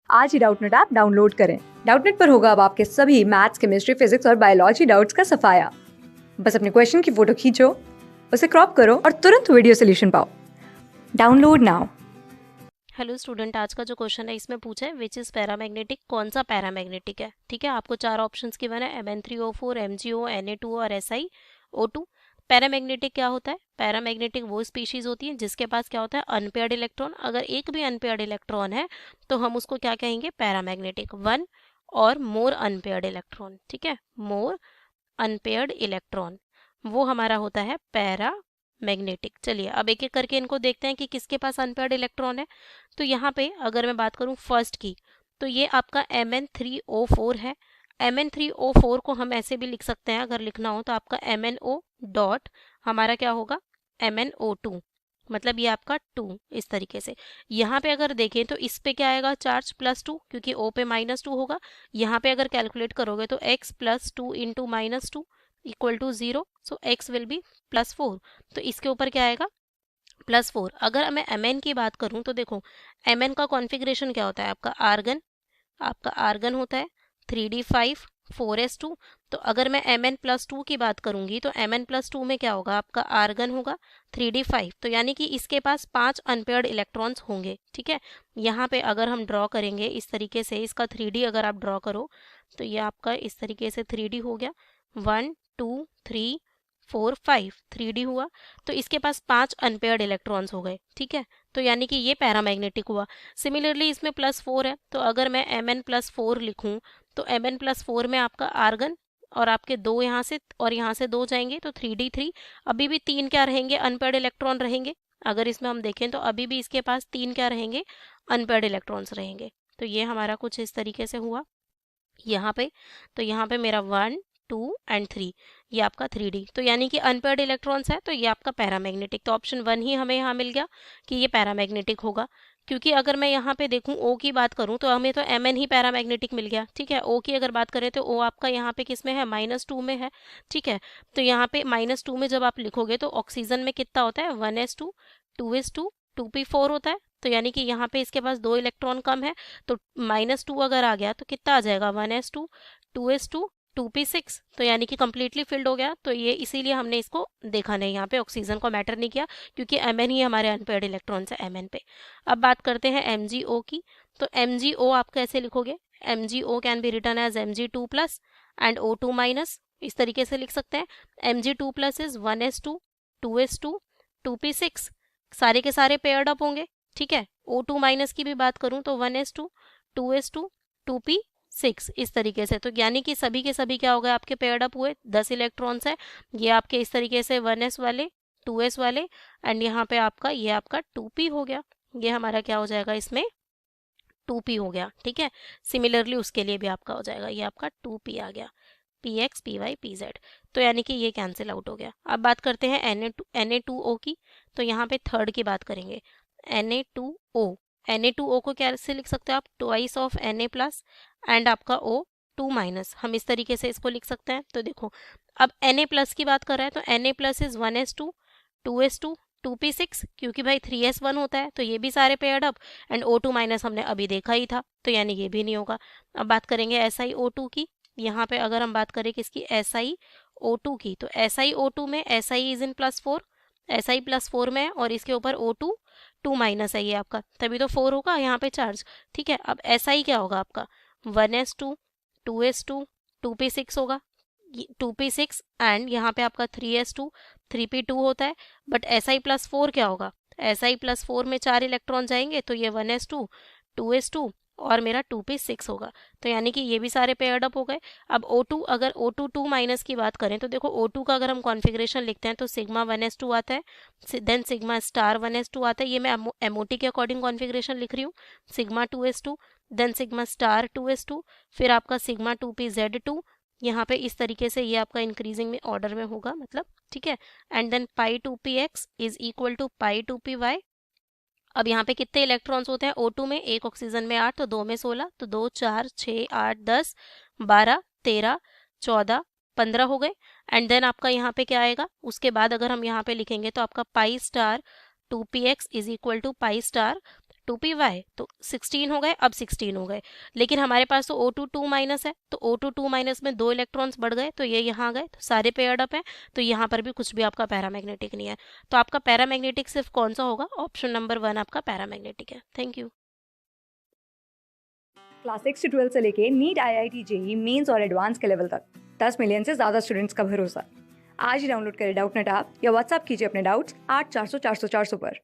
आज ही Doubtnut app download करें। Doubtnut पर होगा अब आपके सभी मैथ्स, केमिस्ट्री, फिजिक्स और बायोलॉजी डाउट्स का सफाया। बस अपने क्वेश्चन की फोटो खींचो, उसे क्रॉप करो और तुरंत वीडियो सोल्यूशन पाओ। Download now. हेलो स्टूडेंट, आज का जो क्वेश्चन है इसमें पूछा है विच इज़ पैरामैग्नेटिक, कौन सा पैरामैग्नेटिक है। ठीक है, आपको चार ऑप्शंस गिवन है Mn3O4, MgO, Na2 और SiO2। पैरामैग्नेटिक क्या होता है? पैरामैग्नेटिक वो स्पीशीज होती है जिसके पास क्या होता है, अनपेयर्ड इलेक्ट्रॉन। अगर एक भी अनपेयर्ड इलेक्ट्रॉन है तो हम उसको क्या कहेंगे, पैरामैग्नेटिक। वन और मोर अनपेयर्ड इलेक्ट्रॉन, ठीक है, मोर अनपेयर्ड इलेक्ट्रॉन, वो हमारा होता है पैरामैग्नेटिक। चलिए अब एक एक करके इनको देखते हैं कि किसके पास अनपेयर्ड इलेक्ट्रॉन है। तो यहाँ पे अगर मैं बात करूँ फर्स्ट की, तो ये आपका Mn3O4 है। Mn3O4 को हम ऐसे भी लिख सकते हैं, अगर लिखना हो तो आपका MnO डॉट हमारा क्या होगा, MnO2, मतलब ये आपका 2 इस तरीके से। यहाँ पे अगर देखें तो इस पे क्या आएगा, चार्ज +2, क्योंकि O पे -2 होगा। यहाँ पे अगर कैलकुलेट करोगे तो x +2 into -2 equal to 0, so x will be +4। तो इसके ऊपर क्या आएगा, +4। अगर मैं Mn की बात करूं तो देखो, Mn का कॉन्फ़िगरेशन क्या होता है, आपका आर्गन होता है 3d5 4s2। तो अगर मैं Mn+2 की बात करूंगी तो Mn+2 में क्या होगा, आपका आर्गन होगा 3d5। तो यानी कि इसके पास 5 अनपेयर्ड इलेक्ट्रॉन्स होंगे। ठीक है, यहाँ पे अगर हम ड्रॉ करेंगे इस तरीके से, इसका 3d अगर आप ड्रॉ करो तो ये आपका इस तरीके से 3d हो गया। 1 2 3 4 5 3d हुआ। तो इसके पास 5 अनपेयर्ड इलेक्ट्रॉन्स हो गए। ठीक है, तो यानी कि ये पैरामैग्नेटिक हुआ। सिमिलरली इसमें +4 है, तो अगर मैं Mn+4 लिखूं तो Mn+4 में आपका आर्गन और आपके दो यहाँ से और यहाँ से दो जाएंगे तो 3d3। अभी भी तीन क्या रहेंगे, अनपेयर्ड इलेक्ट्रॉन रहेंगे। अगर इसमें हम देखें तो अभी भी इसके पास तीन क्या रहेंगे, अनपेयर्ड इलेक्ट्रॉन्स रहेंगे। तो ये हमारा कुछ इस तरीके से हुआ यहाँ पे। तो यहाँ पे मेरा 1 2 एंड 3, ये आपका 3d। तो यानी कि अनपेयर्ड इलेक्ट्रॉन्स है तो ये आपका पैरामैग्नेटिक। तो ऑप्शन 1 ही हमें यहाँ मिल गया कि ये पैरामैग्नेटिक होगा। क्योंकि अगर मैं यहाँ पे देखूँ ओ की बात करूँ तो हमें तो Mn ही पैरामैग्नेटिक मिल गया। ठीक है, ओ की अगर बात करें तो ओ आपका यहाँ पे किस में है, -2 में है। ठीक है, तो यहाँ पे -2 में जब आप लिखोगे तो ऑक्सीजन में कितना होता है, 1s2 2s2 2p4 होता है। तो यानी कि यहाँ पे इसके पास 2 इलेक्ट्रॉन कम है। तो -2 अगर आ गया तो कितना आ जाएगा, 1s2 2s2 2p6। तो यानी कि कंप्लीटली फिल्ड हो गया। तो ये इसीलिए हमने इसको देखा नहीं, यहाँ पे ऑक्सीजन को मैटर नहीं किया, क्योंकि Mn ही हमारे अनपेयर्ड इलेक्ट्रॉन्स है Mn पे। अब बात करते हैं MgO की। तो MgO आप कैसे लिखोगे, MgO can be written as Mg2+ and O2-। इस तरीके से लिख सकते हैं। Mg2+ is 1s2 2s2 2p6, सारे के सारे पेयर्ड अप होंगे। ठीक है, O2- की भी बात करूं तो 1s2 2s2 2p6, इस तरीके से। तो यानी कि सभी के सभी क्या हो गए, आपके पेयर्ड अप हुए। 10 इलेक्ट्रॉन्स है ये आपके इस तरीके से, 1s वाले 2s वाले एंड यहाँ पे आपका ये आपका 2p हो गया। ये हमारा क्या हो जाएगा, इसमें 2p हो गया। ठीक है, सिमिलरली उसके लिए भी आपका हो जाएगा, ये आपका 2p आ गया, px py pz। तो यानी कि ये कैंसिल आउट हो गया। अब बात करते हैं Na2O की। तो यहाँ पे थर्ड की बात करेंगे, Na2O। Na2O को कैसे लिख सकते हो आप, ट्वाइस ऑफ Na+ एंड आपका O2-। हम इस तरीके से इसको लिख सकते हैं। तो देखो, अब Na+ की बात कर रहा है तो Na+ is 1s2 2s2 2p6, क्योंकि भाई 3s1 होता है तो ये भी सारे पेयर्ड अप एंड O2- हमने अभी देखा ही था, तो यानी ये भी नहीं होगा। अब बात करेंगे SiO2 की। यहाँ पे अगर हम बात करें किसकी, SiO2 की, तो SiO2 में Si इज इन +4, Si +4 में है और इसके ऊपर O2 2- है ये आपका, तभी तो 4 होगा यहाँ पे चार्ज। ठीक है, अब Si क्या होगा आपका, 1s2 2s2 2p6 होगा, 2p6 एंड यहाँ पे आपका 3s2 3p2 होता है। बट Si+4 क्या होगा, Si+4 में 4 इलेक्ट्रॉन जाएंगे तो ये 1s2 2s2 और मेरा 2p6 होगा। तो यानी कि ये भी सारे पेयर्ड अप हो गए। अब O2, अगर O2 2- की बात करें तो देखो, O2 का अगर हम कॉन्फ़िगरेशन लिखते हैं तो सिग्मा 1s2 आता है, देन सिग्मा स्टार 1s2 आता है। ये मैं MOT के अकॉर्डिंग कॉन्फ़िगरेशन लिख रही हूँ। Sigma 2s2, then sigma star 2s2, फिर आपका सिग्मा 2pz2। यहाँ पे इस तरीके से ये आपका इंक्रीजिंग में ऑर्डर में होगा, मतलब। ठीक है, and then pi 2px is equal to pi 2py। अब यहाँ पे कितने इलेक्ट्रॉन्स होते हैं O2 में, एक ऑक्सीजन में 8 तो 2 में 16, तो 2 4 6 8 10 12 13 14 15 हो गए। एंड देन आपका यहाँ पे क्या आएगा, उसके बाद अगर हम यहाँ पे लिखेंगे तो आपका pi star 2px is equal to pi star 2py तो 16 हो गए, अब 16 हो गए। लेकिन हमारे पास तो O2 2 माइनस है, तो O2 2 माइनस में 2 इलेक्ट्रॉन्स बढ़ गए, तो ये यहाँ गए, तो सारे पेयर्ड अप हैं, तो यहाँ पर भी कुछ भी आपका पैरामैग्नेटिक नहीं है। तो आपका पैरामैग्नेटिक सिर्फ कौन सा होगा? ऑप्शन नंबर 1 आपका पैरामैग्नेटिक है। Thank you. क्लास 6 से 12 से लेके नीट, IIT, जेई मेंस और एडवांस के लेवल तक 10 मिलियन से ज़्यादा स्टूडेंट्स का भरोसा। आज ही डाउनलोड करें डाउटनेट ऐप या व्हाट्सएप कीजिए अपने डाउट्स 8400 400 400 पर।